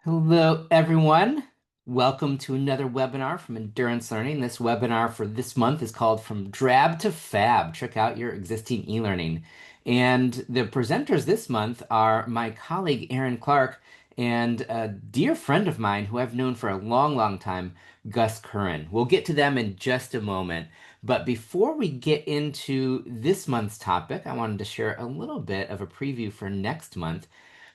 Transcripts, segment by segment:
Hello, everyone. Welcome to another webinar from Endurance Learning. This webinar for this month is called From Drab to Fab. Check out your existing e-learning. And the presenters this month are my colleague, Aaron Clark, and a dear friend of mine who I've known for a long, long time, Gus Curran. We'll get to them in just a moment. But before we get into this month's topic, I wanted to share a little bit of a preview for next month.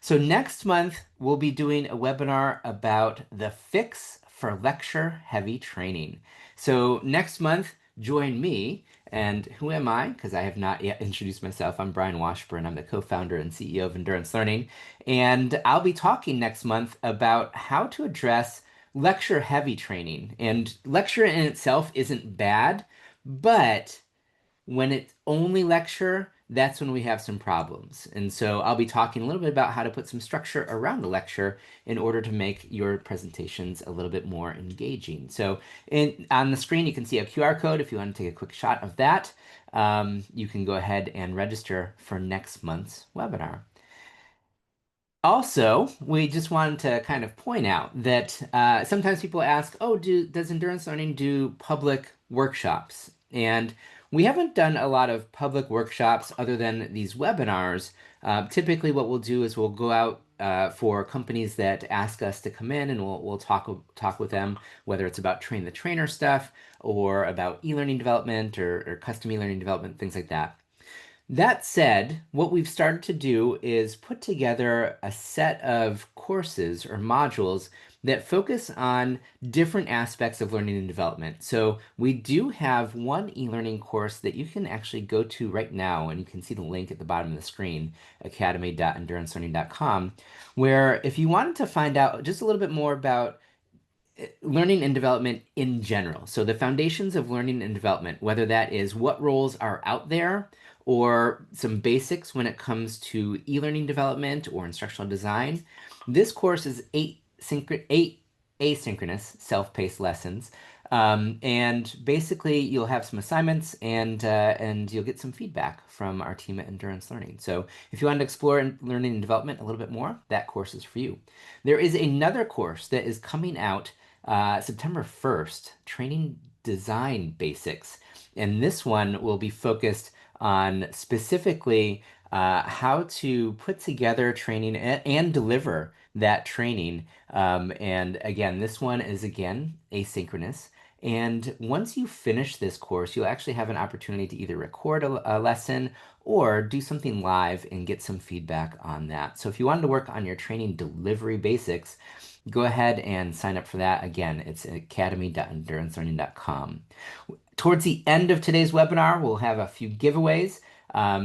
So next month, we'll be doing a webinar about the fix for lecture heavy training. So next month, join me. And who am I? Because I have not yet introduced myself. I'm Brian Washburn. I'm the co-founder and CEO of Endurance Learning. And I'll be talking next month about how to address lecture heavy training. And lecture in itself isn't bad, but when it's only lecture, that's when we have some problems. And so I'll be talking a little bit about how to put some structure around the lecture in order to make your presentations a little bit more engaging. So on the screen, you can see a QR code. If you want to take a quick shot of that, you can go ahead and register for next month's webinar. Also, we just wanted to kind of point out that sometimes people ask, oh, does Endurance Learning do public workshops? And we haven't done a lot of public workshops other than these webinars. Typically, what we'll do is we'll go out for companies that ask us to come in and we'll talk with them, whether it's about train the trainer stuff or about e-learning development or custom e-learning development, things like that. That said, what we've started to do is put together a set of courses or modules that focus on different aspects of learning and development. So we do have one e-learning course that you can actually go to right now, and you can see the link at the bottom of the screen, academy.endurancelearning.com, where if you wanted to find out just a little bit more about learning and development in general. So the foundations of learning and development, whether that is what roles are out there or some basics when it comes to e-learning development or instructional design. This course is eight asynchronous self-paced lessons. And basically you'll have some assignments and you'll get some feedback from our team at Endurance Learning. So if you want to explore learning and development a little bit more, that course is for you. There is another course that is coming out September 1st, Training Design Basics. And this one will be focused on specifically how to put together training and deliver that training. And again, this one is again asynchronous. And once you finish this course, you'll actually have an opportunity to either record a lesson or do something live and get some feedback on that. So if you wanted to work on your training delivery basics, go ahead and sign up for that. Again, it's academy.endurancelearning.com. Towards the end of today's webinar, we'll have a few giveaways.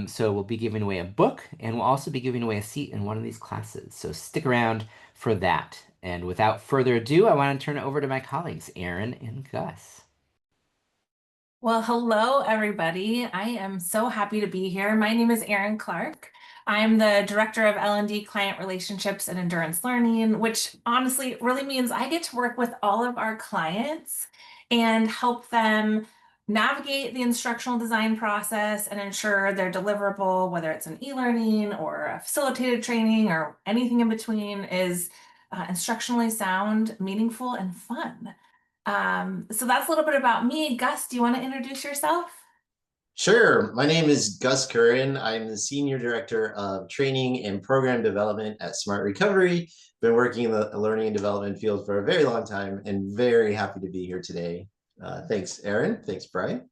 So we'll be giving away a book and we'll also be giving away a seat in one of these classes. So stick around for that. And without further ado, I want to turn it over to my colleagues, Aaron and Gus. Well, hello, everybody. I am so happy to be here. My name is Erin Clark. I'm the Director of L&D Client Relationships and Endurance Learning, which honestly really means I get to work with all of our clients and help them navigate the instructional design process and ensure their deliverable, whether it's an e-learning or a facilitated training or anything in between, is instructionally sound, meaningful, and fun. So that's a little bit about me. Gus, do you want to introduce yourself? Sure. My name is Gus Curran. I'm the Senior Director of Training and Program Development at Smart Recovery. Been working in the learning and development field for a very long time and very happy to be here today. Thanks, Aaron. Thanks, Brian.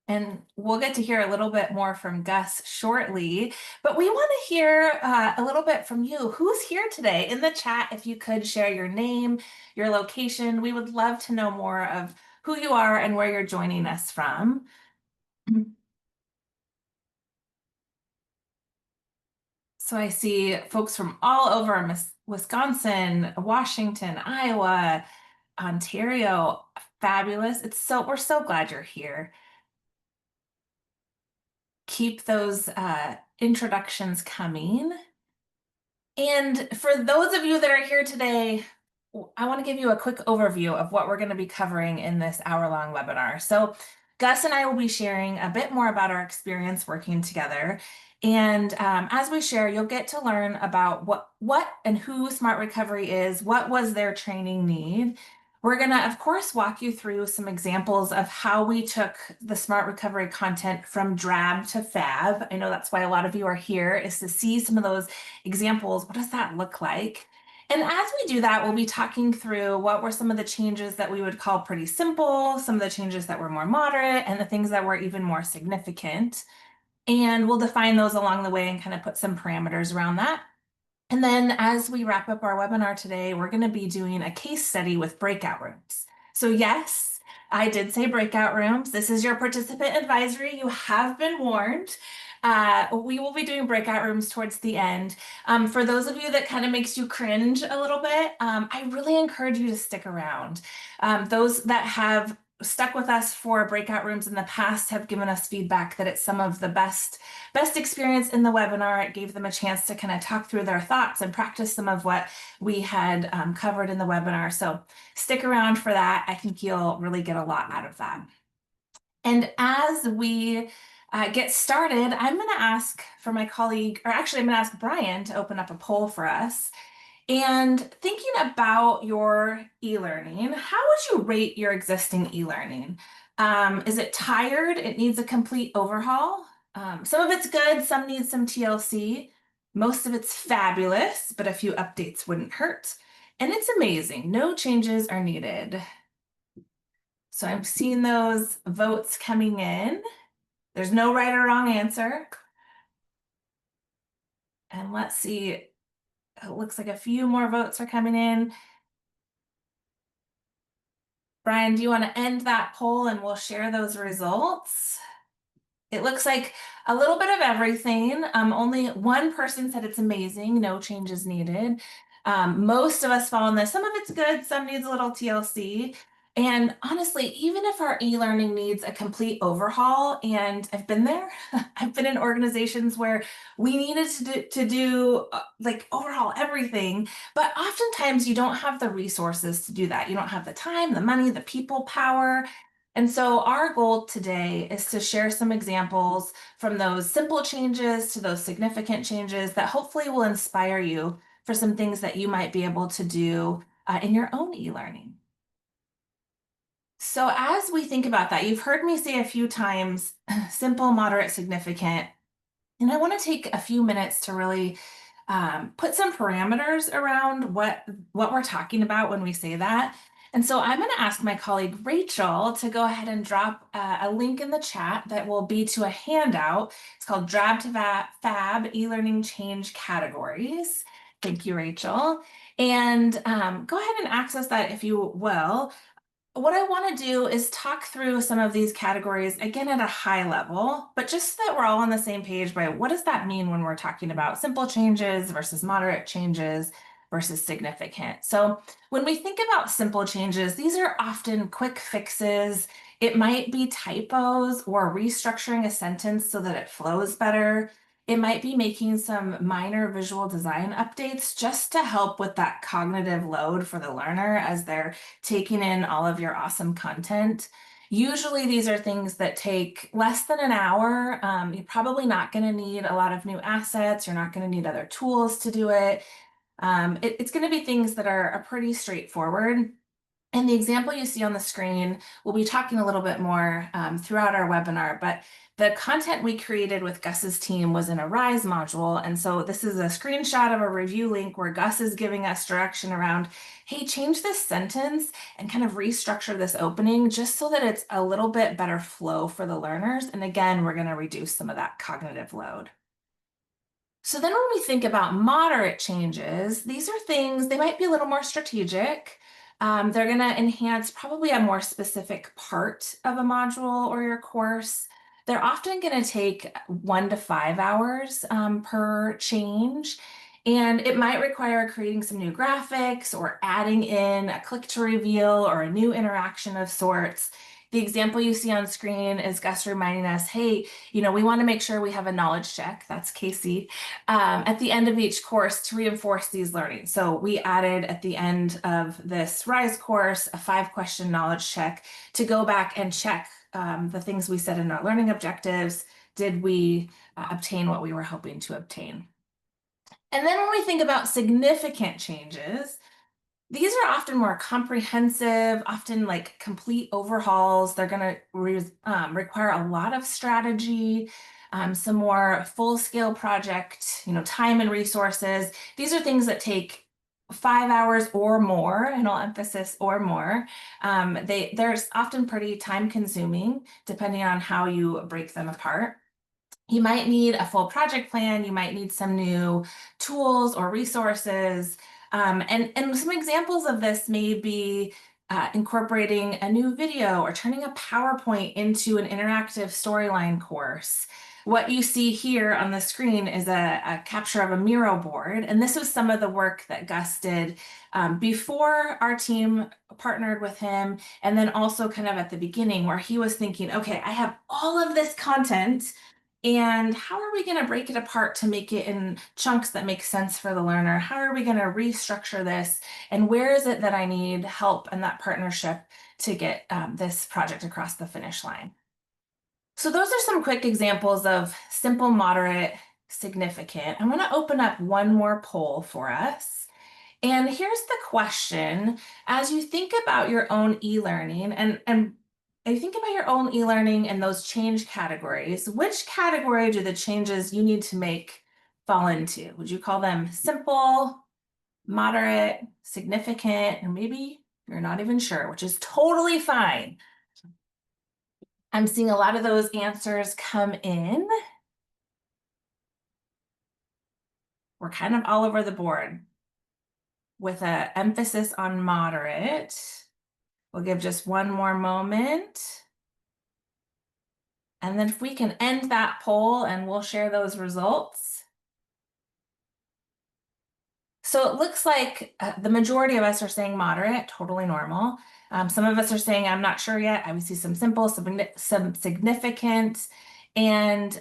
And we'll get to hear a little bit more from Gus shortly, but we want to hear a little bit from you. Who's here today? In the chat, if you could share your name, your location, we would love to know more of who you are and where you're joining us from. So I see folks from all over Wisconsin, Washington, Iowa, Ontario. Fabulous. We're so glad you're here. Keep those introductions coming. And for those of you that are here today, I want to give you a quick overview of what we're going to be covering in this hour-long webinar. So Gus and I will be sharing a bit more about our experience working together And as we share, you'll get to learn about what and who Smart Recovery is, what was their training need. We're going to, of course, walk you through some examples of how we took the Smart Recovery content from Drab to Fab. I know that's why a lot of you are here, is to see some of those examples. What does that look like? And as we do that, we'll be talking through what were some of the changes that we would call pretty simple, some of the changes that were more moderate, and the things that were even more significant. And we'll define those along the way and kind of put some parameters around that. And then as we wrap up our webinar today, we're going to be doing a case study with breakout rooms. So yes, I did say breakout rooms. This is your participant advisory. You have been warned. We will be doing breakout rooms towards the end. For those of you that kind of makes you cringe a little bit, I really encourage you to stick around. Those that have stuck with us for breakout rooms in the past have given us feedback that it's some of the best experience in the webinar. It gave them a chance to kind of talk through their thoughts and practice some of what we had covered in the webinar. So stick around for that. I think you'll really get a lot out of that. And as we get started, I'm going to ask for my colleague, or actually I'm going to ask Brian to open up a poll for us. And thinking about your e-learning, how would you rate your existing e-learning? Is it tired? It needs a complete overhaul. Some of it's good, some need some TLC. Most of it's fabulous, but a few updates wouldn't hurt. And it's amazing. No changes are needed. So I'm seeing those votes coming in. There's no right or wrong answer. And let's see, it looks like a few more votes are coming in. Brian, do you want to end that poll and we'll share those results? It looks like a little bit of everything. Only one person said it's amazing, no changes needed. Most of us fall in this. Some of it's good, some needs a little TLC. And honestly, even if our e-learning needs a complete overhaul, and I've been there, I've been in organizations where we needed to do like overhaul everything, but oftentimes you don't have the resources to do that. You don't have the time, the money, the people power. And so our goal today is to share some examples from those simple changes to those significant changes that hopefully will inspire you for some things that you might be able to do in your own e-learning. So as we think about that, you've heard me say a few times, simple, moderate, significant. And I want to take a few minutes to really put some parameters around what we're talking about when we say that. And so I'm going to ask my colleague Rachel to go ahead and drop a link in the chat that will be to a handout. It's called Drab to Fab E-Learning Change Categories. Thank you, Rachel. And go ahead and access that if you will. What I want to do is talk through some of these categories again at a high level, but just so that we're all on the same page by what does that mean when we're talking about simple changes versus moderate changes versus significant. So when we think about simple changes, these are often quick fixes. It might be typos or restructuring a sentence so that it flows better. It might be making some minor visual design updates just to help with that cognitive load for the learner as they're taking in all of your awesome content. Usually these are things that take less than an hour. You're probably not going to need a lot of new assets. You're not going to need other tools to do it. It's going to be things that are pretty straightforward. And the example you see on the screen, we'll be talking a little bit more throughout our webinar, but the content we created with Gus's team was in a RISE module. And so this is a screenshot of a review link where Gus is giving us direction around, hey, change this sentence and kind of restructure this opening just so that it's a little bit better flow for the learners. And again, we're going to reduce some of that cognitive load. So then when we think about moderate changes, these are things, they might be a little more strategic. They're going to enhance probably a more specific part of a module or your course. They're often going to take 1 to 5 hours per change. And it might require creating some new graphics or adding in a click to reveal or a new interaction of sorts. The example you see on screen is Gus reminding us, hey, we want to make sure we have a knowledge check, that's Casey, at the end of each course to reinforce these learnings. So we added at the end of this RISE course a 5-question knowledge check to go back and check the things we said in our learning objectives did we obtain what we were hoping to obtain? And then when we think about significant changes, these are often more comprehensive, often like complete overhauls. They're going to require a lot of strategy, some more full-scale project, time and resources. These are things that take 5 hours or more, and I'll emphasis or more. They're often pretty time-consuming, depending on how you break them apart. You might need a full project plan. You might need some new tools or resources. And some examples of this may be incorporating a new video or turning a PowerPoint into an interactive storyline course. What you see here on the screen is a capture of a Miro board. And this was some of the work that Gus did before our team partnered with him. And then also kind of at the beginning where he was thinking, okay, I have all of this content, and how are we going to break it apart to make it in chunks that make sense for the learner? How are we going to restructure this? And where is it that I need help and that partnership to get this project across the finish line? So those are some quick examples of simple, moderate, significant. I'm going to open up one more poll for us. And here's the question. As you think about your own e-learning and you think about your own e-learning and those change categories, which category do the changes you need to make fall into? Would you call them simple, moderate, significant, or maybe you're not even sure, which is totally fine. I'm seeing a lot of those answers come in. We're kind of all over the board with an emphasis on moderate. We'll give just one more moment. And then if we can end that poll and we'll share those results. So it looks like the majority of us are saying moderate, totally normal. Some of us are saying, I'm not sure yet. I would see some simple, some significant. And,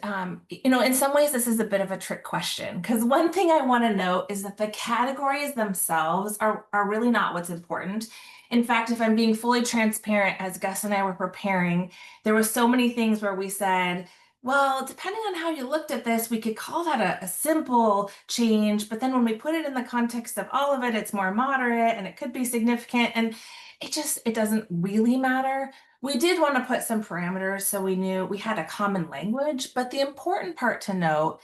in some ways, this is a bit of a trick question, because one thing I want to note is that the categories themselves are really not what's important. In fact, if I'm being fully transparent, as Gus and I were preparing, there were so many things where we said, well, depending on how you looked at this, we could call that a simple change. But then when we put it in the context of all of it, it's more moderate and it could be significant. And it doesn't really matter. We did want to put some parameters so we knew we had a common language. But the important part to note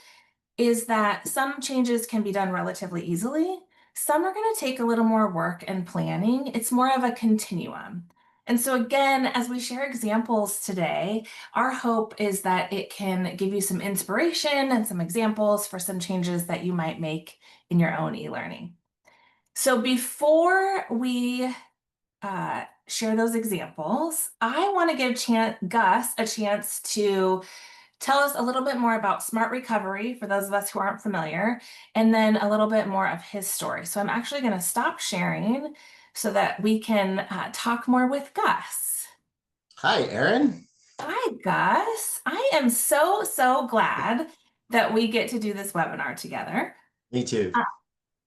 is that some changes can be done relatively easily. Some are going to take a little more work and planning. It's more of a continuum. And so again, as we share examples today, our hope is that it can give you some inspiration and some examples for some changes that you might make in your own e-learning. So before we share those examples, I want to give Gus a chance to tell us a little bit more about Smart Recovery for those of us who aren't familiar, and then a little bit more of his story. So I'm actually going to stop sharing so that we can talk more with Gus. Hi, Erin. Hi, Gus. I am so glad that we get to do this webinar together. Me too.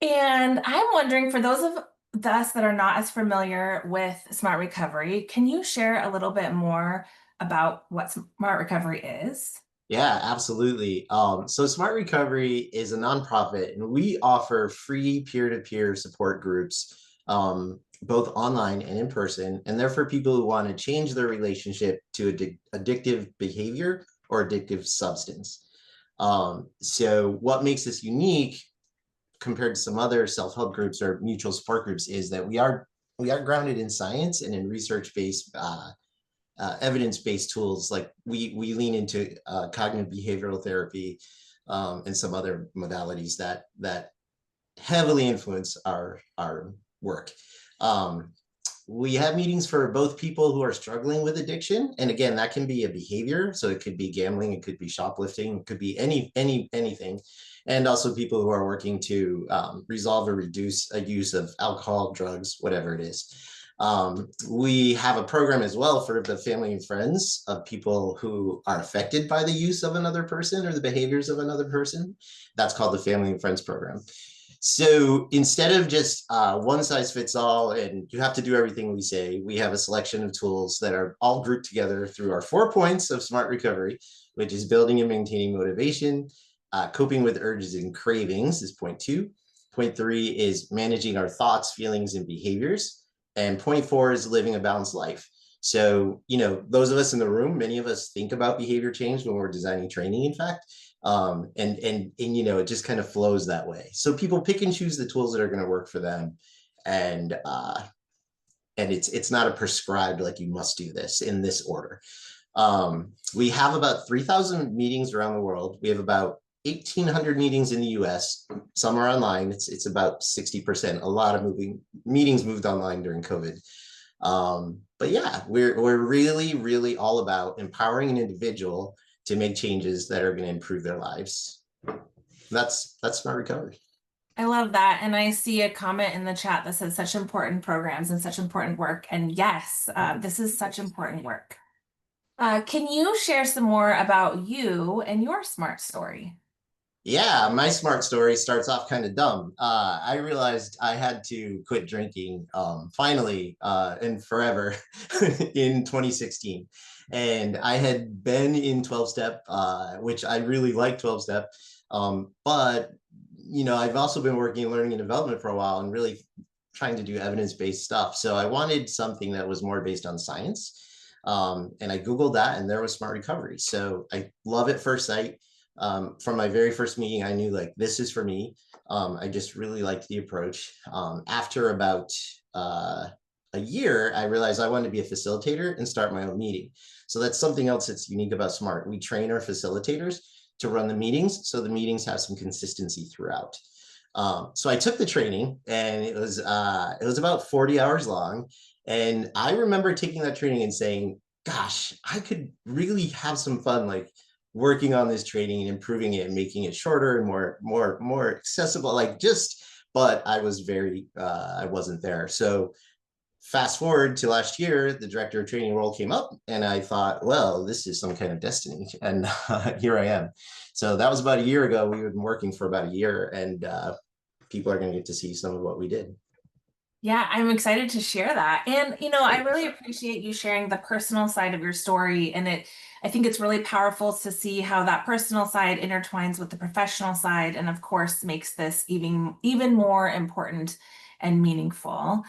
And I'm wondering, for those of us that are not as familiar with Smart Recovery, can you share a little bit more about what Smart Recovery is? Yeah, absolutely. So Smart Recovery is a nonprofit, and we offer free peer-to-peer support groups, both online and in person. And they're for people who want to change their relationship to addictive behavior or addictive substance. So what makes this unique compared to some other self-help groups or mutual support groups is that we are grounded in science and in research-based evidence-based tools. Like we lean into cognitive behavioral therapy and some other modalities that heavily influence our work. We have meetings for both people who are struggling with addiction, and again, that can be a behavior. So it could be gambling, it could be shoplifting, it could be anything, and also people who are working to resolve or reduce a use of alcohol, drugs, whatever it is. We have a program as well for the family and friends of people who are affected by the use of another person or the behaviors of another person. That's called the Family and Friends Program. So instead of just one size fits all and you have to do everything we say, we have a selection of tools that are all grouped together through our 4 points of Smart Recovery, which is building and maintaining motivation. Coping with urges and cravings is point 2. Point 3 is managing our thoughts, feelings, and behaviors. And point 4 is living a balanced life. So, those of us in the room, many of us think about behavior change when we're designing training, in fact. And it just kind of flows that way. So people pick and choose the tools that are going to work for them. And it's not a prescribed, like, you must do this in this order. We have about 3,000 meetings around the world. We have about 1,800 meetings in the US. Some are online. It's about 60%. A lot of meetings moved online during COVID. But yeah, we're really, really all about empowering an individual to make changes that are going to improve their lives. That's Smart Recovery. I love that. And I see a comment in the chat that says such important programs and such important work. And yes, this is such important work. Can you share some more about you and your SMART story? Yeah, my SMART story starts off kind of dumb. I realized I had to quit drinking finally and forever in 2016. And I had been in 12-step, which I really like 12-step. But I've also been working in learning and development for a while and really trying to do evidence-based stuff. So I wanted something that was more based on science. And I Googled that, and there was Smart Recovery. So I love at first sight. From my very first meeting, I knew, like, this is for me. I just really liked the approach. After about a year, I realized I wanted to be a facilitator and start my own meeting. So that's something else that's unique about Smart. We train our facilitators to run the meetings, so the meetings have some consistency throughout. So I took the training, and it was about 40 hours long. And I remember taking that training and saying, gosh, I could really have some fun, like, working on this training and improving it and making it shorter and more accessible, but I was I wasn't there. So fast forward to last year, the director of training role came up, and I thought, well, this is some kind of destiny. And here I am. So that was about a year ago. We had been working for about a year, and people are going to get to see some of what we did. Yeah, I'm excited to share that. And, I really appreciate you sharing the personal side of your story. And I think it's really powerful to see how that personal side intertwines with the professional side, and of course makes this even more important and meaningful.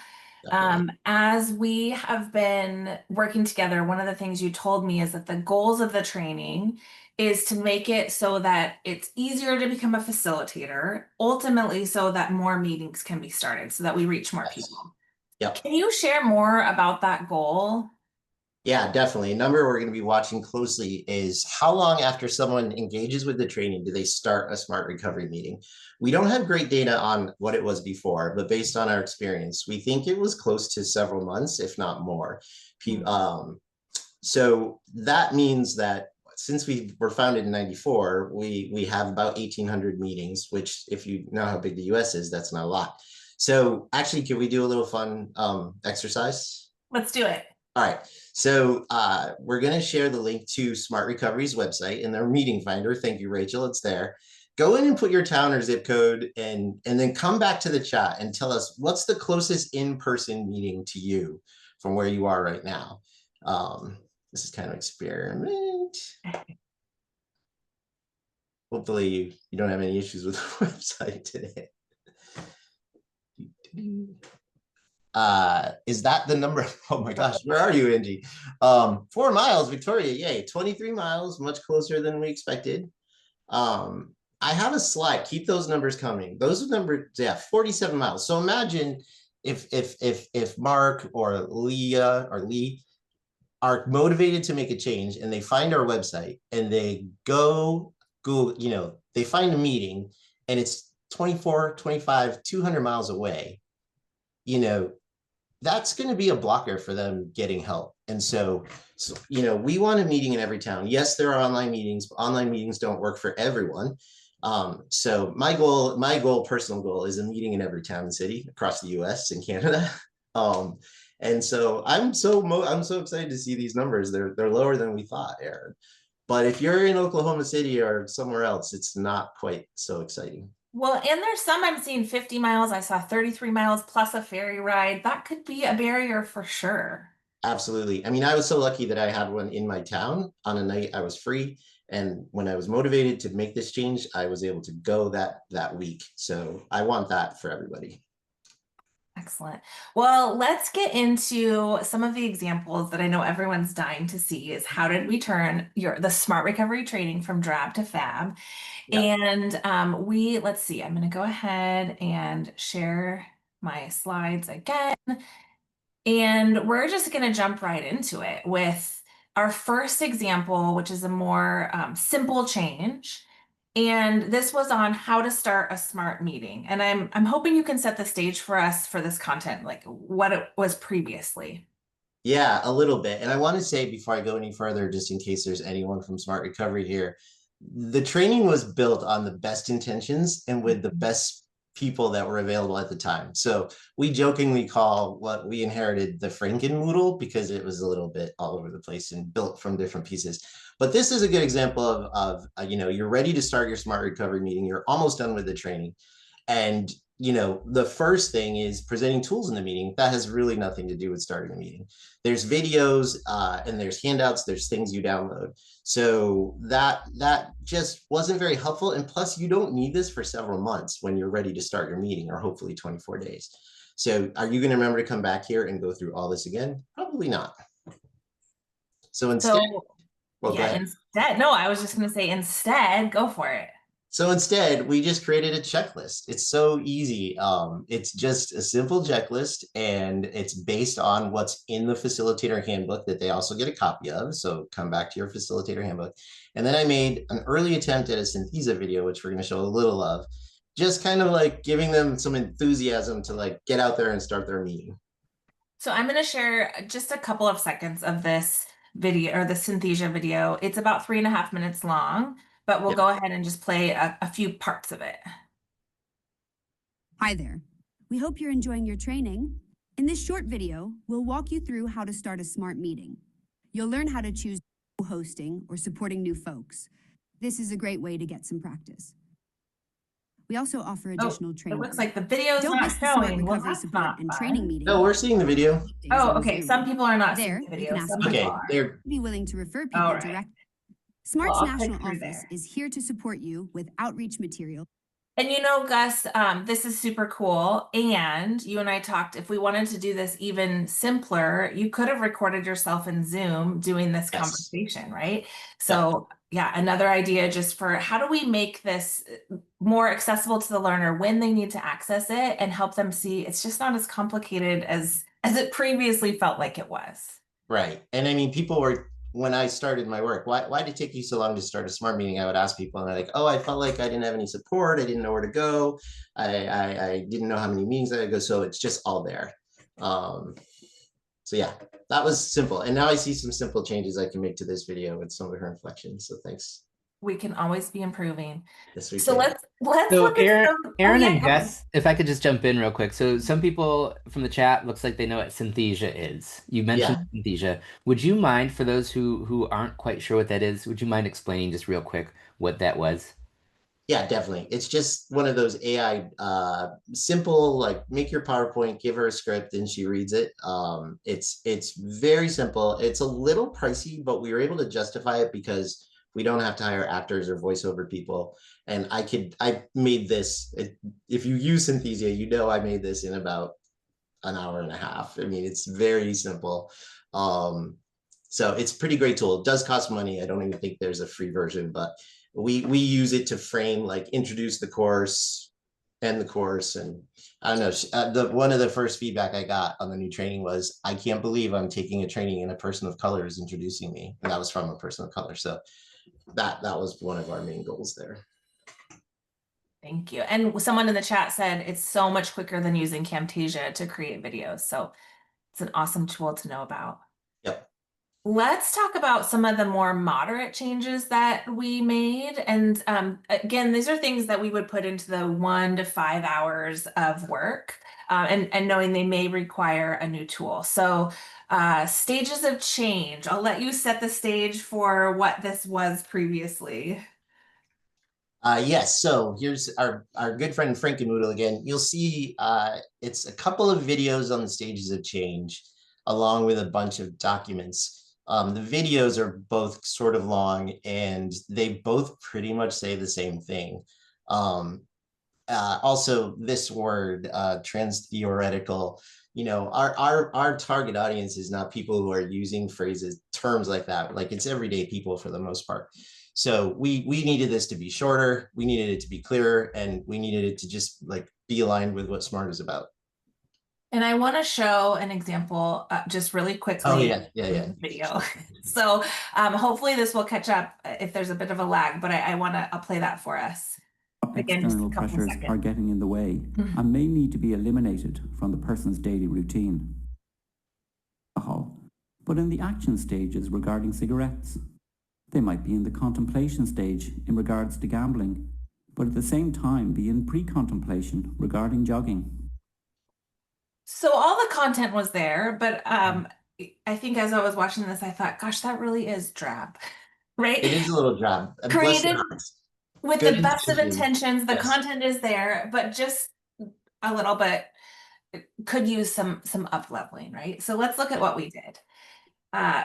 As we have been working together, one of the things you told me is that the goals of the training is to make it so that it's easier to become a facilitator, ultimately so that more meetings can be started, so that we reach more people. Yep. Can you share more about that goal? Yeah, definitely. A number we're going to be watching closely is how long after someone engages with the training do they start a Smart Recovery meeting. We don't have great data on what it was before, but based on our experience, we think it was close to several months, if not more. So that means that since we were founded in 94, we have about 1,800 meetings, which, if you know how big the US is, that's not a lot. So actually, can we do a little fun exercise? Let's do it. All right. So we're going to share the link to Smart Recovery's website and their meeting finder. Thank you, Rachel. It's there. Go in and put your town or zip code, and then come back to the chat and tell us what's the closest in-person meeting to you from where you are right now. This is kind of experiment. Hopefully you don't have any issues with the website today. Is that the number? Oh my gosh, where are you, Angie? 4 miles, Victoria, yay. 23 miles, much closer than we expected. I have a slide. Keep those numbers coming. Those are numbers, yeah, 47 miles. So imagine if Mark or Leah or Lee are motivated to make a change, and they find our website and they go Google, they find a meeting, and it's 24, 25, 200 miles away, that's going to be a blocker for them getting help. And so, we want a meeting in every town. Yes, there are online meetings, but online meetings don't work for everyone. So my personal goal is a meeting in every town and city across the US and Canada. And so I'm so excited to see these numbers. They're lower than we thought, Aaron. But if you're in Oklahoma City or somewhere else, it's not quite so exciting. Well, and there's some I'm seeing 50 miles. I saw 33 miles plus a ferry ride. That could be a barrier for sure. Absolutely. I mean, I was so lucky that I had one in my town on a night I was free, And when I was motivated to make this change, I was able to go that week. So I want that for everybody. Excellent. Well, let's get into some of the examples that I know everyone's dying to see is how did we turn the smart recovery training from drab to fab? Yep. And let's see, I'm going to go ahead and share my slides again. And we're just going to jump right into it with our first example, which is a more simple change. And this was on how to start a smart meeting. And I'm hoping you can set the stage for us for this content, like what it was previously. Yeah, a little bit. And I want to say before I go any further, just in case there's anyone from Smart Recovery here, the training was built on the best intentions and with the best people that were available at the time. So we jokingly call what we inherited the Frankenmoodle because it was a little bit all over the place and built from different pieces. But this is a good example of you're ready to start your Smart Recovery meeting. You're almost done with the training. And the first thing is presenting tools in the meeting. That has really nothing to do with starting a meeting. There's videos and there's handouts, there's things you download. So that just wasn't very helpful. And plus, you don't need this for several months when you're ready to start your meeting, or hopefully 24 days. So are you going to remember to come back here and go through all this again? Probably not. So instead, no, I was just going to say instead, go for it. So instead, we just created a checklist. It's so easy. It's just a simple checklist, and it's based on what's in the facilitator handbook that they also get a copy of. So come back to your facilitator handbook. And then I made an early attempt at a Synthesia video, which we're going to show a little of, just kind of like giving them some enthusiasm to like get out there and start their meeting. So I'm going to share just a couple of seconds of this video, or the Synthesia video. It's about 3.5 minutes long, but we'll go ahead and just play a few parts of it. Hi there. We hope you're enjoying your training. In this short video, we'll walk you through how to start a smart meeting. You'll learn how to choose hosting or supporting new folks. This is a great way to get some practice. We also offer additional training. It looks like the video's Don't not miss the smart showing. recovery support and training meeting. No, we're seeing the video. Oh, okay. Some people are not there, seeing the you can video. ask Some people are. They're be willing to refer people directly. Smart's national office is here to support you with outreach material. And Gus, this is super cool. And you and I talked, if we wanted to do this even simpler, you could have recorded yourself in Zoom doing this conversation, right? So yeah, another idea just for how do we make this more accessible to the learner when they need to access it and help them see it's just not as complicated as it previously felt like it was. Right. And I mean, people were, when I started my work, why did it take you so long to start a smart meeting? I would ask people and they're like, oh, I felt like I didn't have any support. I didn't know where to go. I didn't know how many meetings I would go. So it's just all there. So yeah, that was simple. And now I see some simple changes I can make to this video with some of her inflections. So thanks. We can always be improving. Yes, we so can. let's So look at Aaron and Gus, if I could just jump in real quick. So some people from the chat looks like they know what Synthesia is. You mentioned Synthesia. Would you mind, for those who aren't quite sure what that is, would you mind explaining just real quick what that was? Yeah, definitely. It's just one of those AI simple, like make your PowerPoint, give her a script and she reads it. It's very simple. It's a little pricey, but we were able to justify it because we don't have to hire actors or voiceover people. And I made this, if you use Synthesia, I made this in about an hour and a half. I mean, it's very simple. So it's a pretty great tool. It does cost money. I don't even think there's a free version, but we use it to frame, like introduce the course, end the course. And I don't know, one of the first feedback I got on the new training was, I can't believe I'm taking a training and a person of color is introducing me. And that was from a person of color. So that was one of our main goals there. Thank you. And someone in the chat said it's so much quicker than using Camtasia to create videos. So it's an awesome tool to know about. Yep. Let's talk about some of the more moderate changes that we made. And again, these are things that we would put into the 1 to 5 hours of work and knowing they may require a new tool. So stages of change. I'll let you set the stage for what this was previously. Yes, so here's our good friend Frankenmoodle again. You'll see it's a couple of videos on the stages of change, along with a bunch of documents. The videos are both sort of long, and they both pretty much say the same thing. Also, this word, trans-theoretical, our target audience is not people who are using phrases, terms like that. Like, it's everyday people for the most part. So we needed this to be shorter, we needed it to be clearer, and we needed it to just like be aligned with what SMART is about. And I want to show an example just really quickly. Oh, yeah. Video. So hopefully this will catch up if there's a bit of a lag, but I want to play that for us. Again, just a External couple pressures seconds. are getting in the way and may need to be eliminated from the person's daily routine. But in the action stages regarding cigarettes, they might be in the contemplation stage in regards to gambling, but at the same time be in pre-contemplation regarding jogging. So all the content was there, but I think as I was watching this, I thought, gosh, that really is drab, right? It is a little drab. Created with Good the best of intention. intentions. The Yes. content is there, but just a little bit could use some up leveling, right? So let's look at what we did.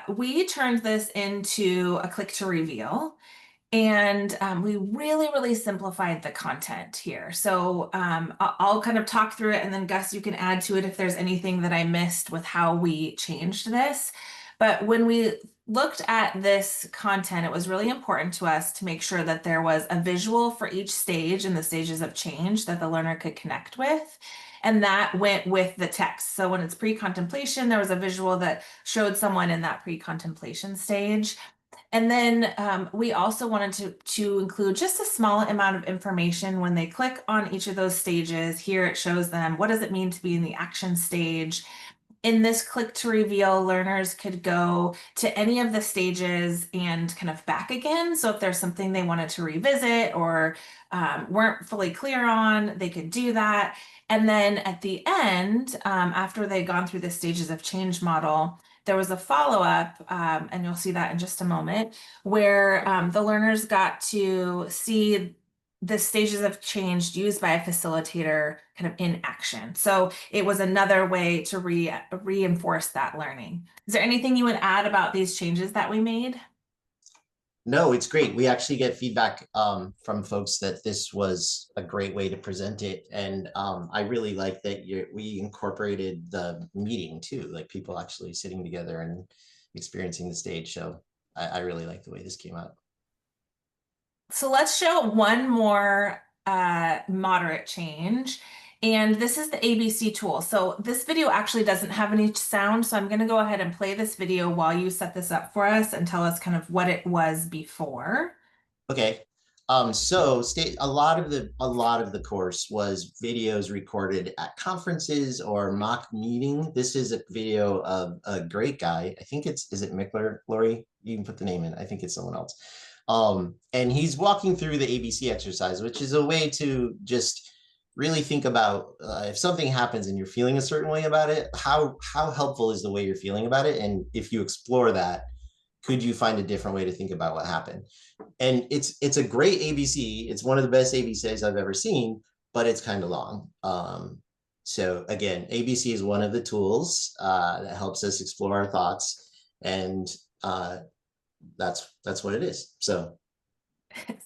We turned this into a click to reveal. And we really simplified the content here. So I'll kind of talk through it, and then Gus, you can add to it if there's anything that I missed with how we changed this. But when we looked at this content, it was really important to us to make sure that there was a visual for each stage in the stages of change that the learner could connect with. And that went with the text. So when it's pre-contemplation, there was a visual that showed someone in that pre-contemplation stage. And then we also wanted to include just a small amount of information when they click on each of those stages. Here it shows them what does it mean to be in the action stage. In this click to reveal, learners could go to any of the stages and kind of back again. So if there's something they wanted to revisit or weren't fully clear on, they could do that. And then at the end, after they'd gone through the stages of change model, there was a follow-up, and you'll see that in just a moment, where the learners got to see the stages of change used by a facilitator kind of in action. So it was another way to reinforce that learning. Is there anything you would add about these changes that we made? No, it's great. We actually get feedback from folks that this was a great way to present it. And I really like that we incorporated the meeting too, like people actually sitting together and experiencing the stage. So I really like the way this came out. So let's show one more moderate change. And this is the ABC tool. So this video actually doesn't have any sound. So I'm going to go ahead and play this video while you set this up for us and tell us kind of what it was before. Okay. So a lot of the course was videos recorded at conferences or mock meeting. This is a video of a great guy. I think is it Mickler, Lori? You can put the name in. I think it's someone else. And he's walking through the ABC exercise, which is a way to just really think about if something happens and you're feeling a certain way about it, how helpful is the way you're feeling about it? And if you explore that, could you find a different way to think about what happened? And it's a great ABC. It's one of the best ABCs I've ever seen, but it's kind of long. So again, ABC is one of the tools that helps us explore our thoughts, and that's what it is. So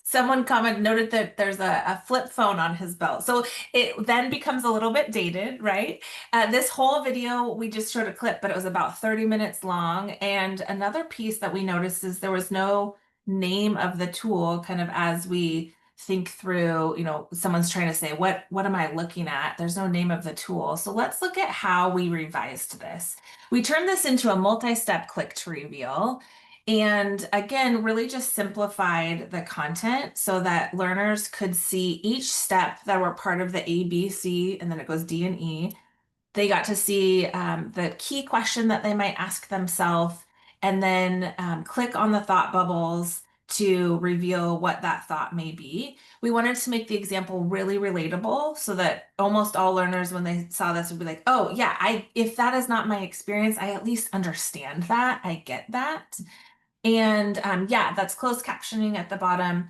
someone noted that there's a flip phone on his belt. So it then becomes a little bit dated, right? This whole video, we just showed a clip, but it was about 30 minutes long. And another piece that we noticed is there was no name of the tool kind of as we think through, someone's trying to say, what am I looking at? There's no name of the tool. So let's look at how we revised this. We turned this into a multi-step click to reveal. And again, really just simplified the content so that learners could see each step that were part of the A, B, C, and then it goes D and E. They got to see the key question that they might ask themselves, and then click on the thought bubbles to reveal what that thought may be. We wanted to make the example really relatable so that almost all learners, when they saw this, would be like, oh yeah, if that is not my experience, I at least understand that, I get that. And yeah, that's closed captioning at the bottom.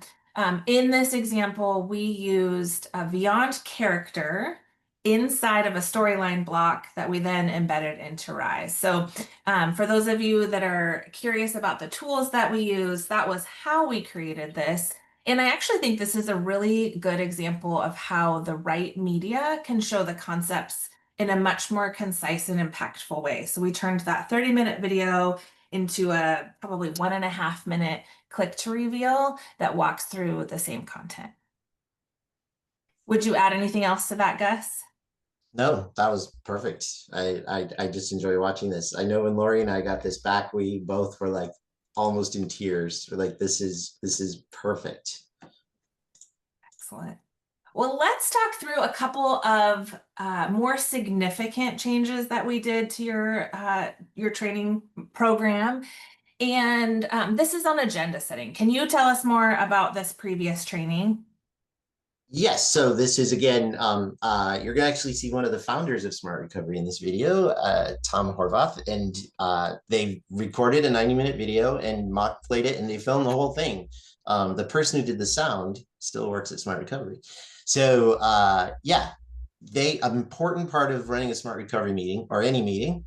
In this example, we used a beyond character inside of a storyline block that we then embedded into Rise. So for those of you that are curious about the tools that we use, that was how we created this. And I actually think this is a really good example of how the right media can show the concepts in a much more concise and impactful way. So we turned that 30-minute video into a probably 1.5-minute click to reveal that walks through the same content. Would you add anything else to that, Gus? No, that was perfect. I just enjoy watching this. I know when Lori and I got this back, we both were like almost in tears. We're like, this is perfect. Excellent. Well, let's talk through a couple of more significant changes that we did to your training program. And this is on agenda setting. Can you tell us more about this previous training? Yes, so this is again, you're gonna actually see one of the founders of Smart Recovery in this video, Tom Horvath, and they recorded a 90-minute video and mock played it, and they filmed the whole thing. The person who did the sound still works at Smart Recovery. So yeah, an important part of running a Smart Recovery meeting, or any meeting,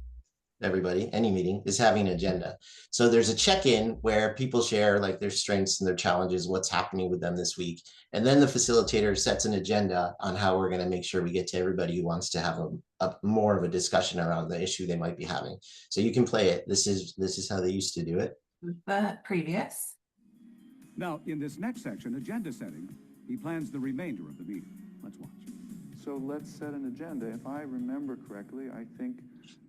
any meeting, is having an agenda. So there's a check-in where people share like their strengths and their challenges, what's happening with them this week. And then the facilitator sets an agenda on how we're going to make sure we get to everybody who wants to have a more of a discussion around the issue they might be having. So you can play it. This is how they used to do it. The previous. Now, in this next section, agenda setting, he plans the remainder of the meeting. Let's watch. So let's set an agenda. If I remember correctly, I think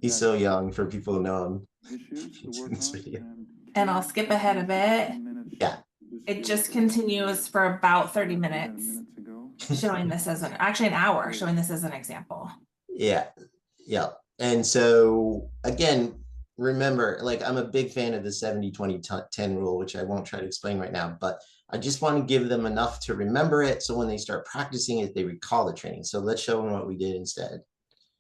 he's so young for people who know him. Issues to work This on, video. And I'll skip ahead a bit. Yeah. It just continues for about 30 minutes, showing this as actually an hour, showing this as an example. Yeah. And so again, remember, like, I'm a big fan of the 70-20-10 rule, which I won't try to explain right now, but I just want to give them enough to remember it, so when they start practicing it, they recall the training. So let's show them what we did instead.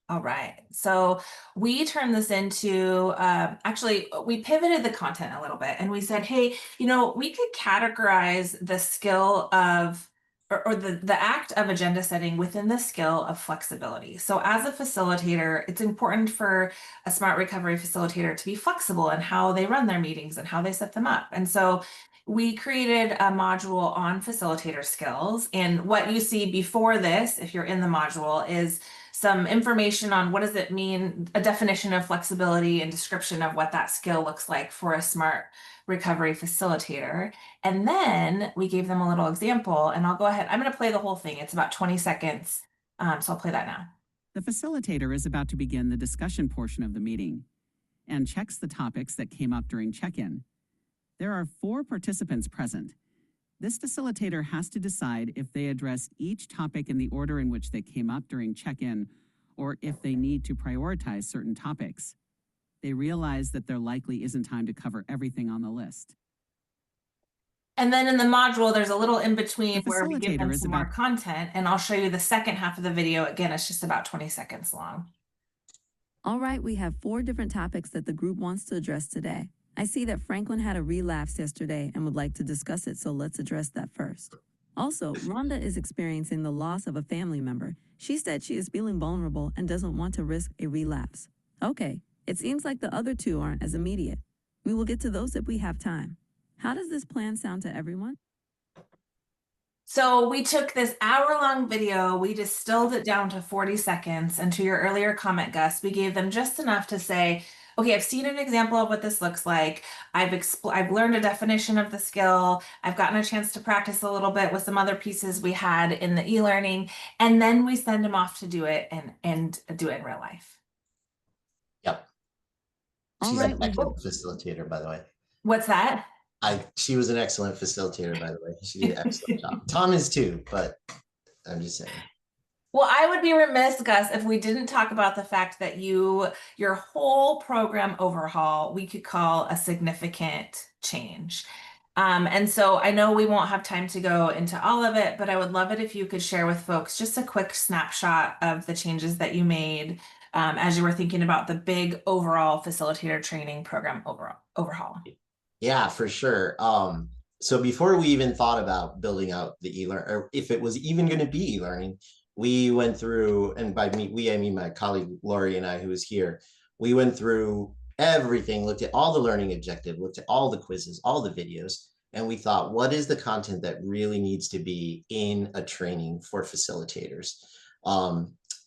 All right, so we turned this into, actually, we pivoted the content a little bit, and we said, hey, we could categorize the skill of, or the act of agenda setting within the skill of flexibility. So as a facilitator, it's important for a Smart Recovery facilitator to be flexible in how they run their meetings and how they set them up. And so we created a module on facilitator skills. And what you see before this, if you're in the module, is some information on what does it mean, a definition of flexibility and description of what that skill looks like for a Smart Recovery facilitator. And then we gave them a little example, and I'll go ahead. I'm going to play the whole thing. It's about 20 seconds. So I'll play that now. The facilitator is about to begin the discussion portion of the meeting and checks the topics that came up during check-in. There are 4 participants present. This facilitator has to decide if they address each topic in the order in which they came up during check-in, or if they need to prioritize certain topics. They realize that there likely isn't time to cover everything on the list. And then in the module, there's a little in between where we give them some more content, and I'll show you the second half of the video. Again, it's just about 20 seconds long. All right, we have 4 different topics that the group wants to address today. I see that Franklin had a relapse yesterday and would like to discuss it, so let's address that first. Also, Rhonda is experiencing the loss of a family member. She said she is feeling vulnerable and doesn't want to risk a relapse. Okay, it seems like the other 2 aren't as immediate. We will get to those if we have time. How does this plan sound to everyone? So we took this hour-long video, we distilled it down to 40 seconds, and to your earlier comment, Gus, we gave them just enough to say, okay, I've seen an example of what this looks like. I've learned a definition of the skill. I've gotten a chance to practice a little bit with some other pieces we had in the e-learning, and then we send them off to do it and do it in real life. Yep. She's an excellent facilitator, by the way. What's that? She was an excellent facilitator, by the way. She did an excellent job. Tom is too, but I'm just saying. Well, I would be remiss, Gus, if we didn't talk about the fact that your whole program overhaul, we could call a significant change. And so I know we won't have time to go into all of it, but I would love it if you could share with folks just a quick snapshot of the changes that you made as you were thinking about the big overall facilitator training program overhaul. Yeah, for sure. So before we even thought about building out the e-learning, or if it was even going to be e-learning, we went through, and by me, I mean my colleague Lori and I, who was here, we went through everything, looked at all the learning objective, looked at all the quizzes, all the videos, and we thought, what is the content that really needs to be in a training for facilitators?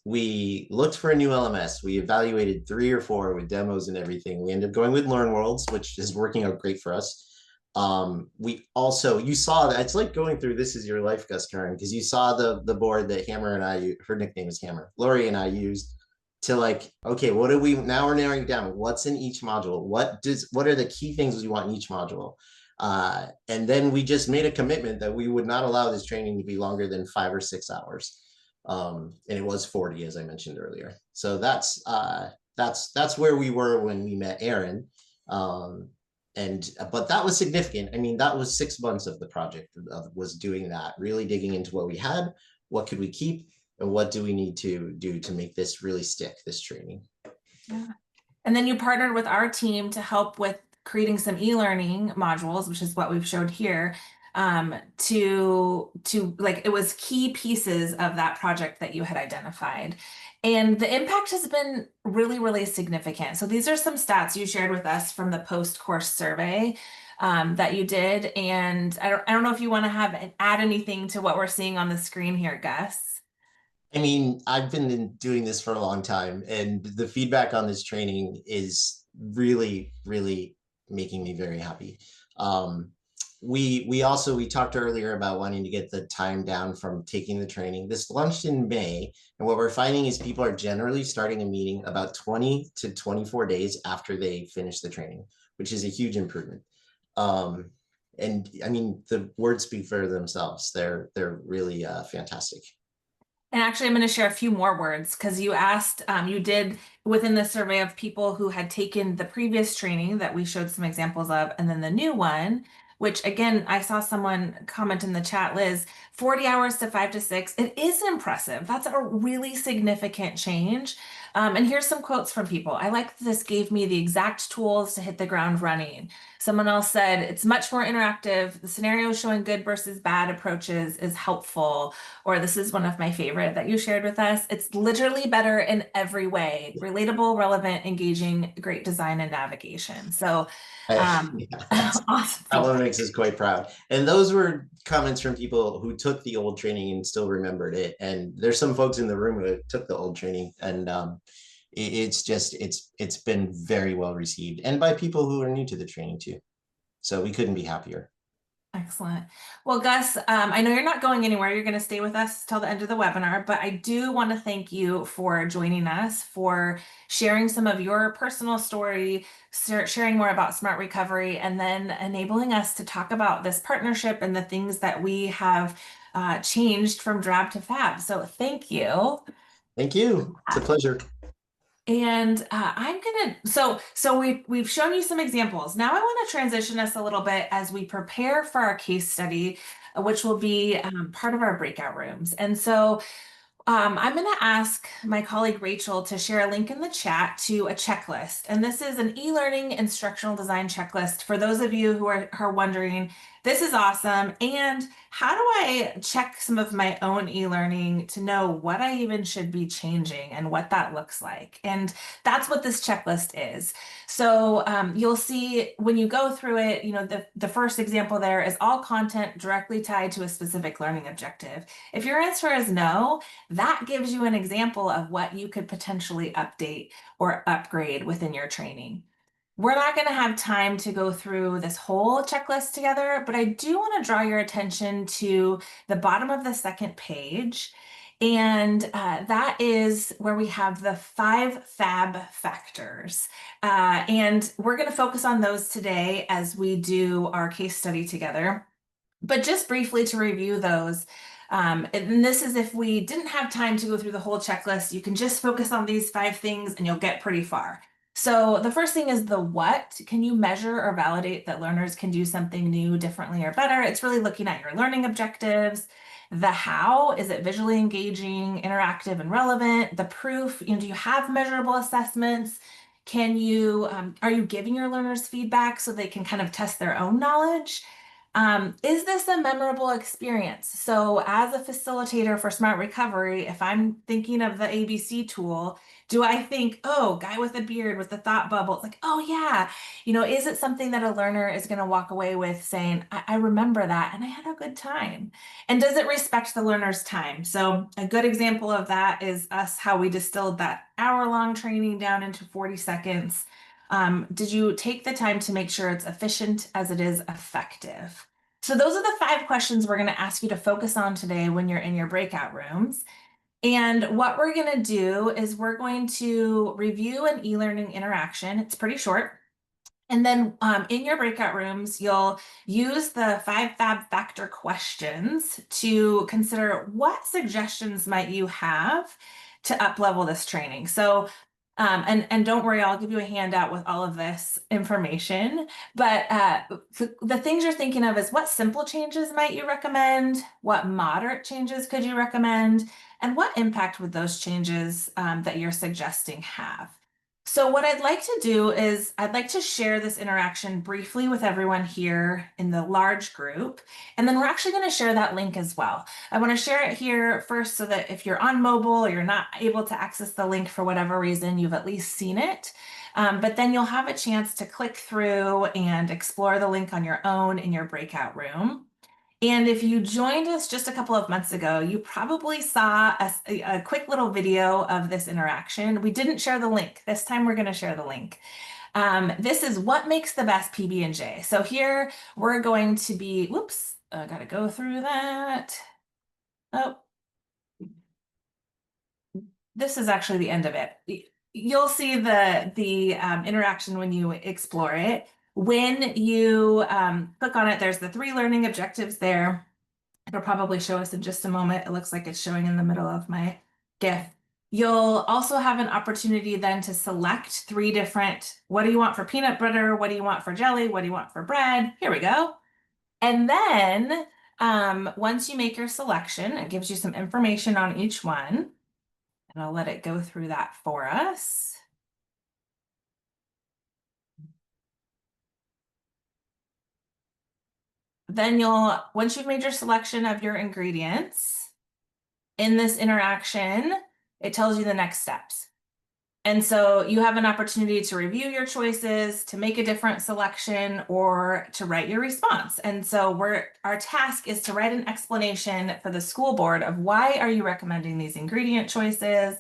We looked for a new LMS. We evaluated 3 or 4 with demos and everything. We ended up going with Learn Worlds, which is working out great for us. We also, you saw that it's like going through This Is Your Life, Gus Curran, because you saw the board that Hammer and I, her nickname is Hammer, Lori and I used to like, okay, what do we, now we're narrowing down what's in each module, what are the key things we want in each module, and then we just made a commitment that we would not allow this training to be longer than 5 or 6 hours, and it was 40, as I mentioned earlier. So that's where we were when we met Aaron. But that was significant. I mean, that was 6 months of the project was doing that, really digging into what we had, what could we keep, and what do we need to do to make this really stick, this training. Yeah. And then you partnered with our team to help with creating some e-learning modules, which is what we've showed here, to like, it was key pieces of that project that you had identified. And the impact has been really, really significant. So these are some stats you shared with us from the post-course survey that you did. And I don't know if you want to add anything to what we're seeing on the screen here, Gus. I mean, I've been doing this for a long time, and the feedback on this training is really, really making me very happy. We talked earlier about wanting to get the time down from taking the training. This launched in May, and what we're finding is people are generally starting a meeting about 20 to 24 days after they finish the training, which is a huge improvement. And I mean, the words speak for themselves. They're really fantastic. And actually, I'm going to share a few more words because you asked, you did within the survey of people who had taken the previous training that we showed some examples of, and then the new one, which again, I saw someone comment in the chat, Liz, 40 hours to 5 to 6. It is impressive. That's a really significant change. And here's some quotes from people. I like this gave me the exact tools to hit the ground running. Someone else said, it's much more interactive. The scenario showing good versus bad approaches is helpful. Or this is one of my favorite that you shared with us. It's literally better in every way. Relatable, relevant, engaging, great design and navigation. So Awesome. That one makes us quite proud. And those were comments from people who took the old training and still remembered it. And there's some folks in the room who took the old training, and it's been very well received, and by people who are new to the training too. So we couldn't be happier. Excellent. Well, Gus, I know you're not going anywhere. You're going to stay with us till the end of the webinar, but I do want to thank you for joining us, for sharing some of your personal story, sharing more about Smart Recovery, and then enabling us to talk about this partnership and the things that we have changed from Drab to Fab. So thank you. Thank you. It's a pleasure. And I'm gonna, so we've shown you some examples. Now I want to transition us a little bit as we prepare for our case study, which will be part of our breakout rooms. And so I'm going to ask my colleague Rachel to share a link in the chat to a checklist. And this is an e-learning instructional design checklist for those of you who are wondering, this is awesome. And how do I check some of my own e-learning to know what I even should be changing and what that looks like? And that's what this checklist is. So you'll see when you go through it, you know, the first example there is all content directly tied to a specific learning objective. If your answer is no, that gives you an example of what you could potentially update or upgrade within your training. We're not going to have time to go through this whole checklist together, but I do want to draw your attention to the bottom of the second page. And that is where we have the 5 fab factors. And we're going to focus on those today as we do our case study together. But just briefly to review those, and this is if we didn't have time to go through the whole checklist, you can just focus on these 5 things and you'll get pretty far. So the first thing is the what. Can you measure or validate that learners can do something new, differently, or better? It's really looking at your learning objectives. The how, is it visually engaging, interactive, and relevant? The proof, you know, do you have measurable assessments? Can you, are you giving your learners feedback so they can kind of test their own knowledge? Is this a memorable experience? So as a facilitator for Smart Recovery, if I'm thinking of the ABC tool, do I think, oh, guy with a beard with the thought bubble? It's like, oh yeah, is it something that a learner is going to walk away with saying, I remember that and I had a good time? And does it respect the learner's time? So a good example of that is us, how we distilled that hour-long training down into 40 seconds. Did you take the time to make sure it's efficient as it is effective? So those are the 5 questions we're going to ask you to focus on today when you're in your breakout rooms. And what we're going to do is we're going to review an e-learning interaction. It's pretty short. And then in your breakout rooms, you'll use the 5 Fab Factor questions to consider what suggestions might you have to up-level this training. So and don't worry, I'll give you a handout with all of this information. But the things you're thinking of is what simple changes might you recommend? What moderate changes could you recommend? And what impact would those changes that you're suggesting have? So what I'd like to do is I'd like to share this interaction briefly with everyone here in the large group. And then we're actually going to share that link as well. I want to share it here first so that if you're on mobile or you're not able to access the link for whatever reason, you've at least seen it. But then you'll have a chance to click through and explore the link on your own in your breakout room. And if you joined us just a couple of months ago, you probably saw a quick little video of this interaction. We didn't share the link. This time we're going to share the link. This is what makes the best PB&J. So here we're going to be, whoops, I got to go through that. Oh, this is actually the end of it. You'll see the interaction when you explore it. When you click on it, there's the 3 learning objectives there. It'll probably show us in just a moment. It looks like it's showing in the middle of my GIF. You'll also have an opportunity then to select 3 different, what do you want for peanut butter? What do you want for jelly? What do you want for bread? Here we go. And then once you make your selection, it gives you some information on each one. And I'll let it go through that for us. Then once you've made your selection of your ingredients, in this interaction, it tells you the next steps. And so you have an opportunity to review your choices, to make a different selection, or to write your response. And so our task is to write an explanation for the school board of why are you recommending these ingredient choices.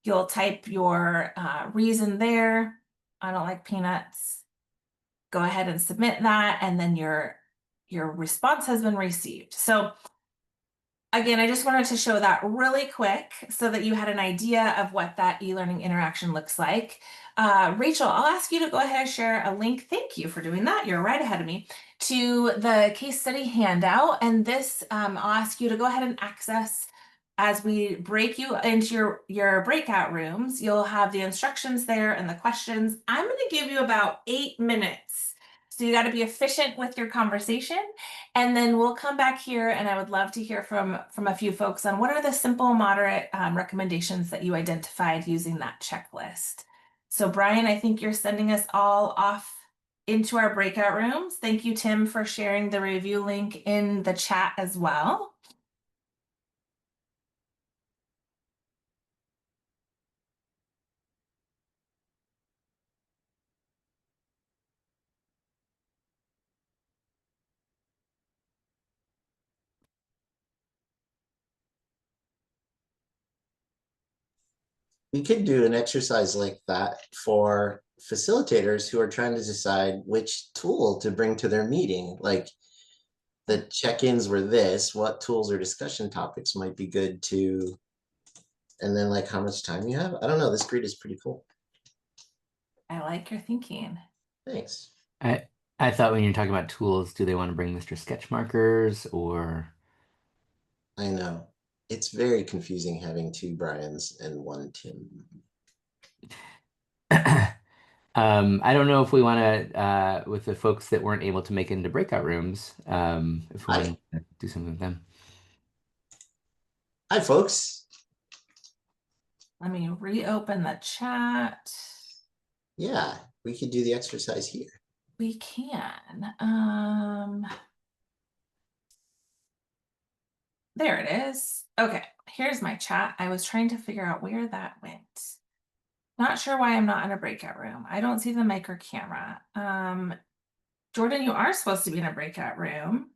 You'll type your reason there. I don't like peanuts. Go ahead and submit that, and then your response has been received. So again, I just wanted to show that really quick so that you had an idea of what that e-learning interaction looks like. Rachel, I'll ask you to go ahead and share a link. Thank you for doing that. You're right ahead of me, to the case study handout. And this, I'll ask you to go ahead and access as we break you into your breakout rooms. You'll have the instructions there and the questions. I'm going to give you about 8 minutes. So you got to be efficient with your conversation, and then we'll come back here, and I would love to hear from a few folks on what are the simple, moderate recommendations that you identified using that checklist. So Brian, I think you're sending us all off into our breakout rooms. Thank you, Tim, for sharing the review link in the chat as well. We could do an exercise like that for facilitators who are trying to decide which tool to bring to their meeting. Like the check-ins were this, what tools or discussion topics might be good to, and then like how much time you have. I don't know, this grid is pretty cool. I like your thinking. Thanks. I thought when you're talking about tools, do they want to bring Mr. Sketch markers or? I know. It's very confusing having 2 Brians and 1 Tim. I don't know if we want to, with the folks that weren't able to make it into breakout rooms, if we want to do something with them. Hi, folks. Let me reopen the chat. Yeah, we could do the exercise here. We can. There it is. Okay, here's my chat. I was trying to figure out where that went. Not sure why I'm not in a breakout room. I don't see the mic or camera. Jordan, you are supposed to be in a breakout room.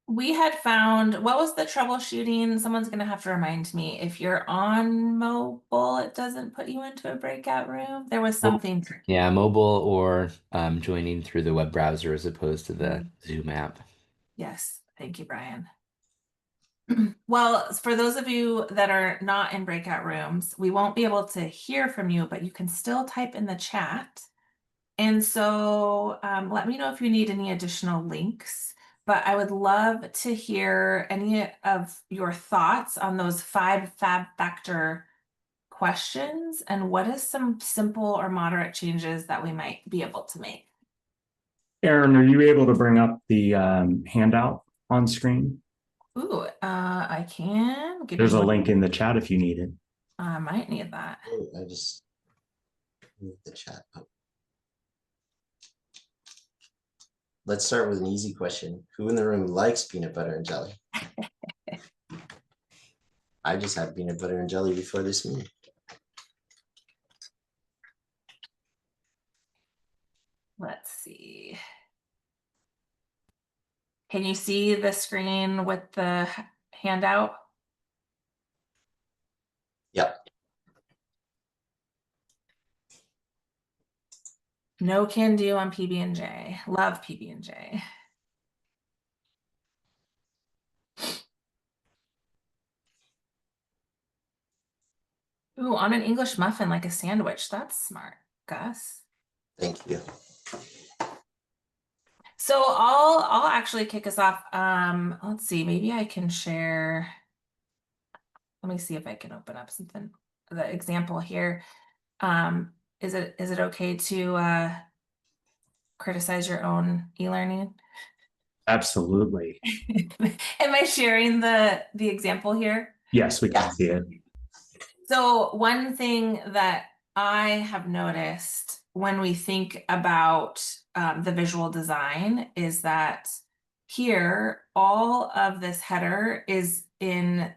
We had found, what was the troubleshooting? Someone's going to have to remind me. If you're on mobile, it doesn't put you into a breakout room. There was something tricky. Yeah, mobile or joining through the web browser as opposed to the Zoom app. Yes, thank you, Brian. Well, for those of you that are not in breakout rooms, we won't be able to hear from you, but you can still type in the chat. And so let me know if you need any additional links, but I would love to hear any of your thoughts on those 5 fab factor questions and what is some simple or moderate changes that we might be able to make. Aaron, are you able to bring up the handout on screen? Ooh, I can. There's a link in the chat if you need it. I might need that. Oh, I just moved the chat up. Let's start with an easy question. Who in the room likes peanut butter and jelly? I just had peanut butter and jelly before this meeting. Let's see. Can you see the screen with the handout? Yep. No can do on PB&J. Love PB&J. Ooh, on an English muffin like a sandwich. That's smart, Gus. Thank you. So I'll actually kick us off. Let's see, maybe I can share. Let me see if I can open up something. The example here. Is it okay to criticize your own e-learning? Absolutely. Am I sharing the example here? Yes, we can see it. So one thing that I have noticed when we think about the visual design is that here, all of this header is in,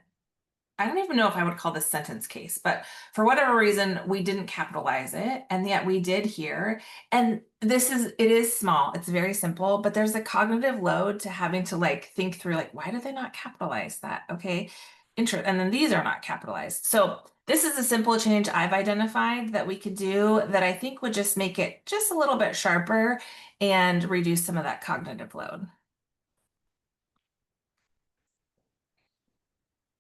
I don't even know if I would call this sentence case, but for whatever reason, we didn't capitalize it. And yet we did here. And it is small, it's very simple, but there's a cognitive load to having to like think through, like, why did they not capitalize that? Okay. And then these are not capitalized. So this is a simple change I've identified that we could do that I think would just make it just a little bit sharper and reduce some of that cognitive load.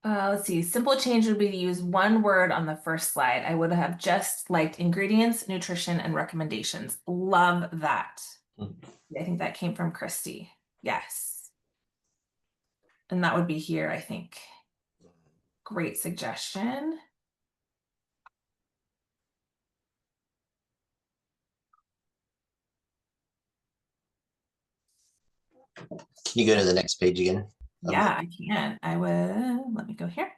Let's see, simple change would be to use one word on the first slide. I would have just liked ingredients, nutrition, and recommendations. Love that. I think that came from Christy. Yes. And that would be here, I think. Great suggestion. Can you go to the next page again? Yeah, I can. I will. Let me go here.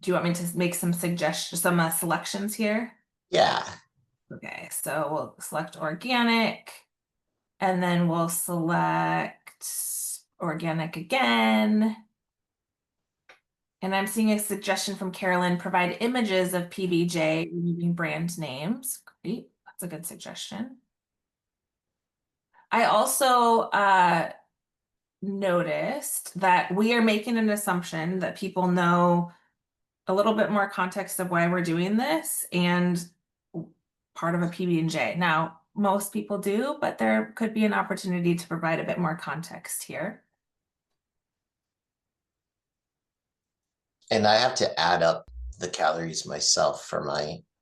Do you want me to make some suggestions, some selections here? Yeah. Okay, so we'll select organic, and then we'll select organic again. And I'm seeing a suggestion from Carolyn, provide images of PB&J, removing brand names. Great, that's a good suggestion. I also noticed that we are making an assumption that people know a little bit more context of why we're doing this and part of a PB&J. Now, most people do, but there could be an opportunity to provide a bit more context here. And I have to add up the calories myself for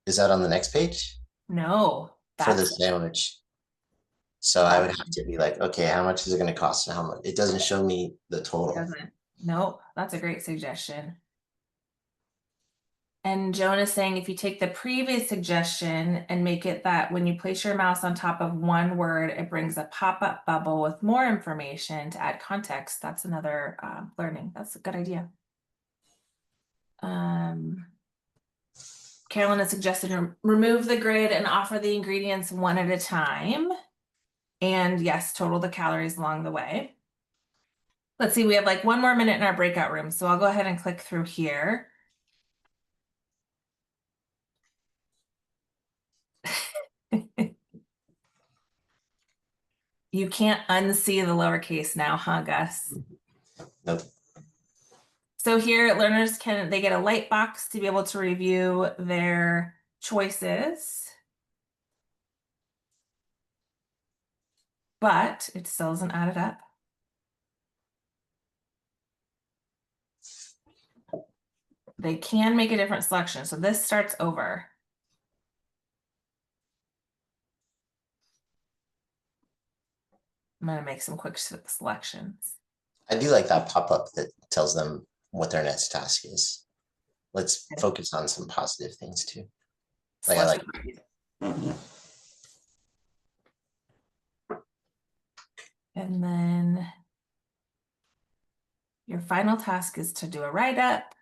is that on the next page? No. For the sandwich. So I would have to be like, okay, how much is it going to cost and how much? It doesn't show me the total. It doesn't. Nope, that's a great suggestion. And Joan is saying if you take the previous suggestion and make it that when you place your mouse on top of one word, it brings a pop-up bubble with more information to add context. That's another learning. That's a good idea. Carolyn has suggested remove the grid and offer the ingredients one at a time. And yes, total the calories along the way. Let's see, we have like 1 more minute in our breakout room. So I'll go ahead and click through here. You can't unsee the lowercase now, huh, Gus? Nope. So here, learners they get a light box to be able to review their choices. But it still isn't added up. They can make a different selection. So this starts over. I'm going to make some quick selections. I do like that pop-up that tells them what their next task is. Let's focus on some positive things too. Like I like. And then your final task is to do a write-up.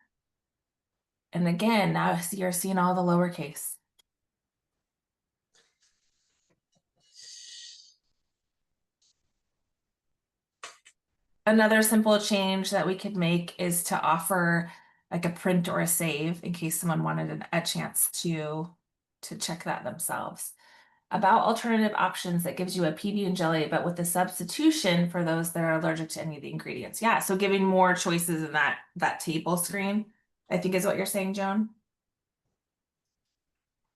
And again, now you're seeing all the lowercase. Another simple change that we could make is to offer like a print or a save in case someone wanted a chance to check that themselves. About alternative options, that gives you a PB&J, but with the substitution for those that are allergic to any of the ingredients. Yeah, so giving more choices in that table screen, I think is what you're saying, Joan.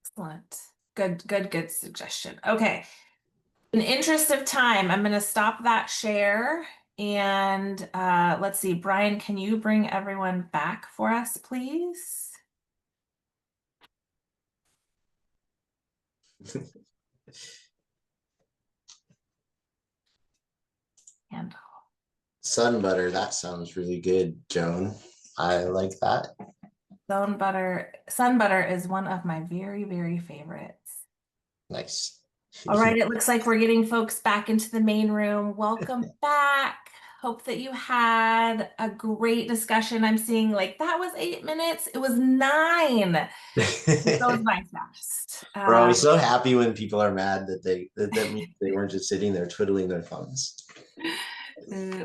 Excellent. Good suggestion. Okay. In the interest of time, I'm going to stop that share. And let's see, Brian, can you bring everyone back for us, please? And Sun butter, that sounds really good, Joan. I like that. sun butter is one of my very, very favorites. Nice. All right, it looks like we're getting folks back into the main room. Welcome back. Hope that you had a great discussion. I'm seeing like that was 8 minutes. It was 9. It goes by fast. We're always so happy when people are mad that means they weren't just sitting there twiddling their thumbs.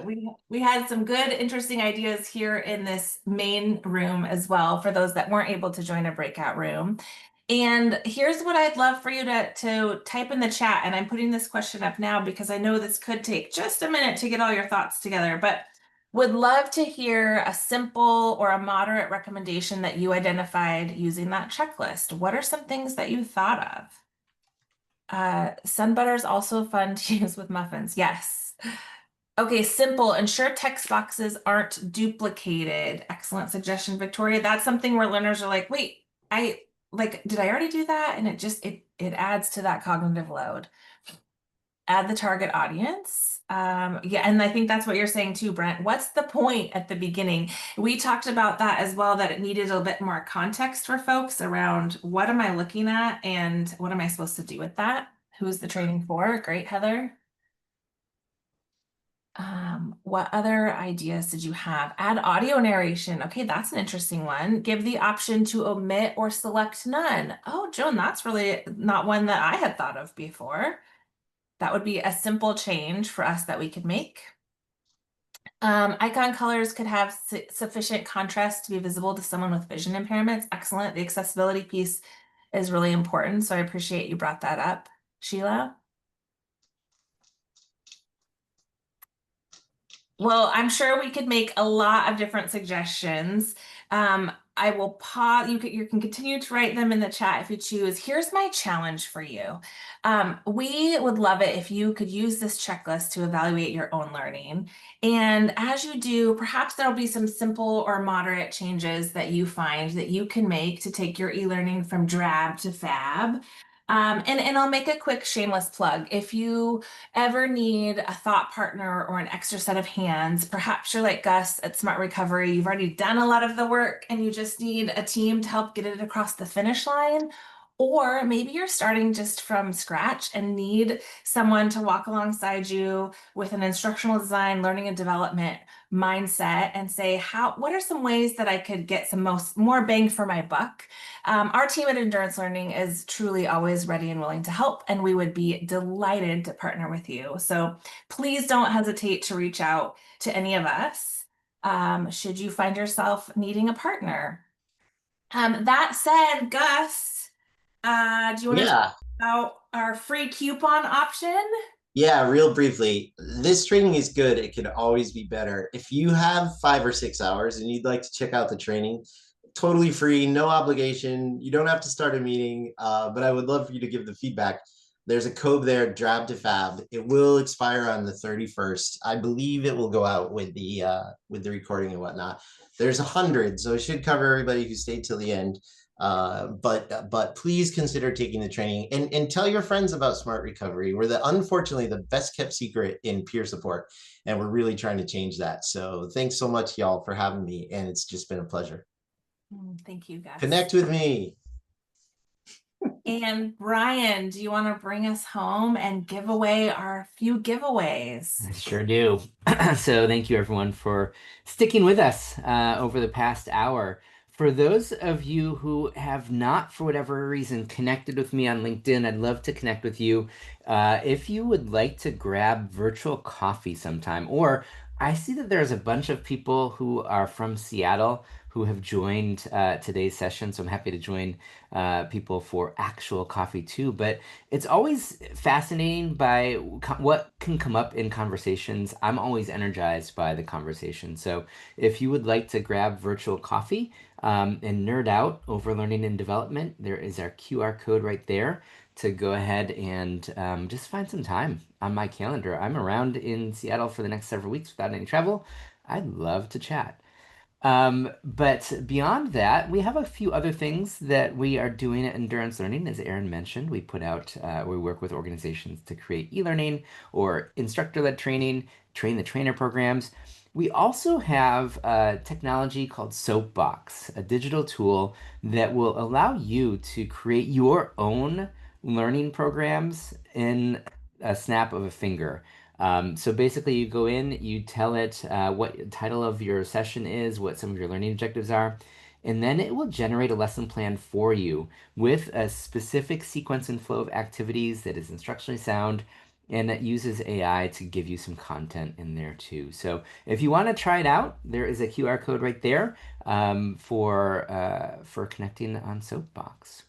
We had some good, interesting ideas here in this main room as well for those that weren't able to join a breakout room. And here's what I'd love for you to type in the chat. And I'm putting this question up now because I know this could take just a minute to get all your thoughts together, but would love to hear a simple or a moderate recommendation that you identified using that checklist. What are some things that you thought of? Sun butter is also fun to use with muffins. Yes. Okay, simple. Ensure text boxes aren't duplicated. Excellent suggestion, Victoria. That's something where learners are like, wait, did I already do that? And it adds to that cognitive load. Add the target audience. Yeah, and I think that's what you're saying too, Brent. What's the point at the beginning? We talked about that as well, that it needed a bit more context for folks around what am I looking at and what am I supposed to do with that? Who's the training for? Great, Heather. What other ideas did you have? Add audio narration. Okay, that's an interesting one. Give the option to omit or select none. Oh, Joan, that's really not one that I had thought of before. That would be a simple change for us that we could make. Icon colors could have sufficient contrast to be visible to someone with vision impairments. Excellent. The accessibility piece is really important, so I appreciate you brought that up, Sheila. Well, I'm sure we could make a lot of different suggestions. I will pause. You can continue to write them in the chat if you choose. Here's my challenge for you. We would love it if you could use this checklist to evaluate your own learning. And as you do, perhaps there'll be some simple or moderate changes that you find that you can make to take your e-learning from Drab to Fab. And I'll make a quick shameless plug. If you ever need a thought partner or an extra set of hands, perhaps you're like Gus at Smart Recovery, you've already done a lot of the work and you just need a team to help get it across the finish line, Or maybe you're starting just from scratch and need someone to walk alongside you with an instructional design, learning and development mindset and say, what are some ways that I could get some more bang for my buck? Our team at Endurance Learning is truly always ready and willing to help, and we would be delighted to partner with you. So please don't hesitate to reach out to any of us should you find yourself needing a partner. That said, Gus, do you want to talk about our free coupon option? Yeah, real briefly. This training is good. It could always be better. If you have 5 or 6 hours and you'd like to check out the training, totally free, no obligation. You don't have to start a meeting, but I would love for you to give the feedback. There's a code there, Drab to Fab. It will expire on the 31st. I believe it will go out with the recording and whatnot. There's 100, so it should cover everybody who stayed till the end. But please consider taking the training and tell your friends about Smart Recovery. We're unfortunately the best kept secret in peer support, and we're really trying to change that. So thanks so much, y'all, for having me, and it's just been a pleasure. Thank you, guys. Connect with me. And Brian, do you want to bring us home and give away our few giveaways? I sure do. So thank you everyone for sticking with us over the past hour. For those of you who have not, for whatever reason, connected with me on LinkedIn, I'd love to connect with you. If you would like to grab virtual coffee sometime, or I see that there's a bunch of people who are from Seattle who have joined today's session, so I'm happy to join people for actual coffee too. But it's always fascinating by what can come up in conversations. I'm always energized by the conversation. So if you would like to grab virtual coffee and nerd out over learning and development, there is our QR code right there to go ahead and just find some time on my calendar. I'm around in Seattle for the next several weeks without any travel. I'd love to chat. But beyond that, we have a few other things that we are doing at Endurance Learning. As Aaron mentioned, we work with organizations to create e-learning or instructor-led training, train the trainer programs. We also have a technology called Soapbox, a digital tool that will allow you to create your own learning programs in a snap of a finger. So basically you go in, you tell it what the title of your session is, what some of your learning objectives are, and then it will generate a lesson plan for you with a specific sequence and flow of activities that is instructionally sound and that uses AI to give you some content in there too. So if you want to try it out, there is a QR code right there for connecting on Soapbox.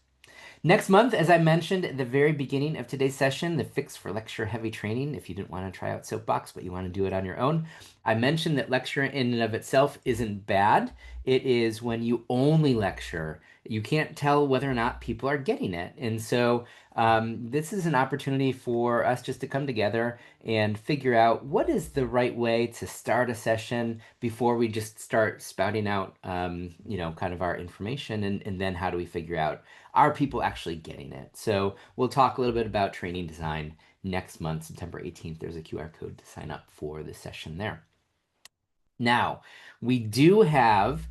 Next month, as I mentioned at the very beginning of today's session, the fix for lecture heavy training, if you didn't want to try out Soapbox, but you want to do it on your own. I mentioned that lecture in and of itself isn't bad. It is when you only lecture, you can't tell whether or not people are getting it. And so this is an opportunity for us just to come together and figure out what is the right way to start a session before we just start spouting out, kind of our information. And then how do we figure out, are people actually getting it? So we'll talk a little bit about training design next month, September 18th. There's a QR code to sign up for the session there. Now, we do have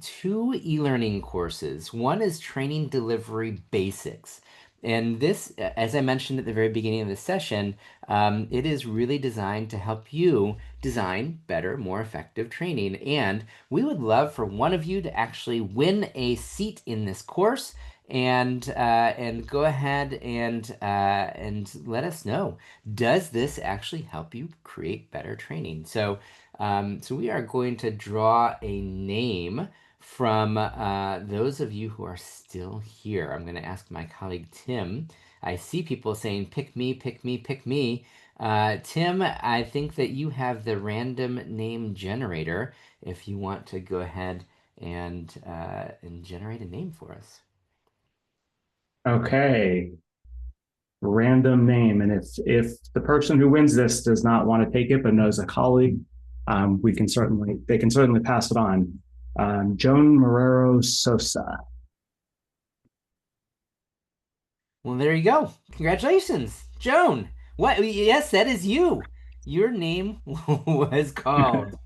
2 e-learning courses. One is Training Delivery Basics. And this, as I mentioned at the very beginning of the session, it is really designed to help you design better, more effective training. And we would love for one of you to actually win a seat in this course and go ahead and let us know. Does this actually help you create better training? So we are going to draw a name from those of you who are still here. I'm going to ask my colleague Tim. I see people saying, pick me, pick me, pick me. Tim, I think that you have the random name generator if you want to go ahead and generate a name for us. Okay. Random name. And if the person who wins this does not want to take it but knows a colleague, they can certainly pass it on. Joan Marrero Sosa. Well, there you go. Congratulations, Joan. What? Yes, that is you. Your name was called.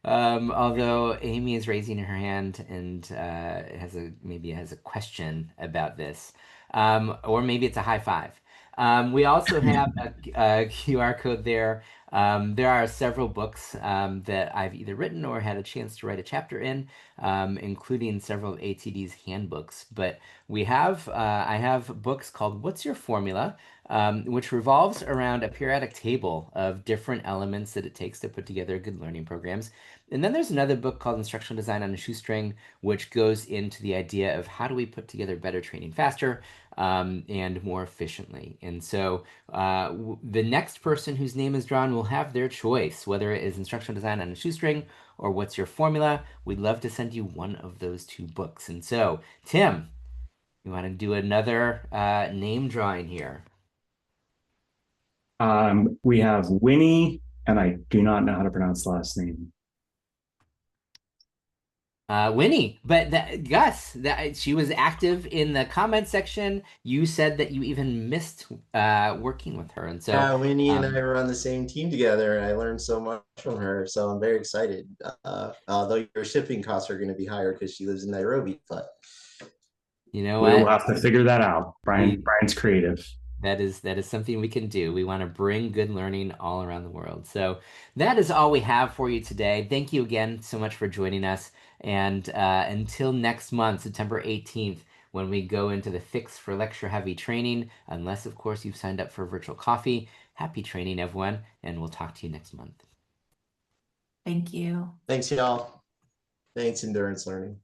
Although Amy is raising her hand and maybe has a question about this, or maybe it's a high five. We also have a QR code there. There are several books that I've either written or had a chance to write a chapter in, including several of ATD's handbooks. But I have books called "What's Your Formula?" Which revolves around a periodic table of different elements that it takes to put together good learning programs. And then there's another book called Instructional Design on a Shoestring, which goes into the idea of how do we put together better training faster and more efficiently. And so the next person whose name is drawn will have their choice, whether it is Instructional Design on a Shoestring or What's Your Formula. We'd love to send you one of those two books. And so, Tim, you want to do another name drawing here? We have Winnie, and I do not know how to pronounce the last name. Winnie, but Gus, she was active in the comment section. You said that you even missed working with her, and so yeah, Winnie and I were on the same team together, and I learned so much from her. So I'm very excited. Although your shipping costs are going to be higher because she lives in Nairobi, but you know we will what? have to figure that out. Brian's creative. That is something we can do. We want to bring good learning all around the world. So that is all we have for you today. Thank you again so much for joining us. And until next month, September 18th, when we go into the Fix for Lecture Heavy training, unless, of course, you've signed up for virtual coffee. Happy training, everyone, and we'll talk to you next month. Thank you. Thanks, y'all. Thanks, Endurance Learning.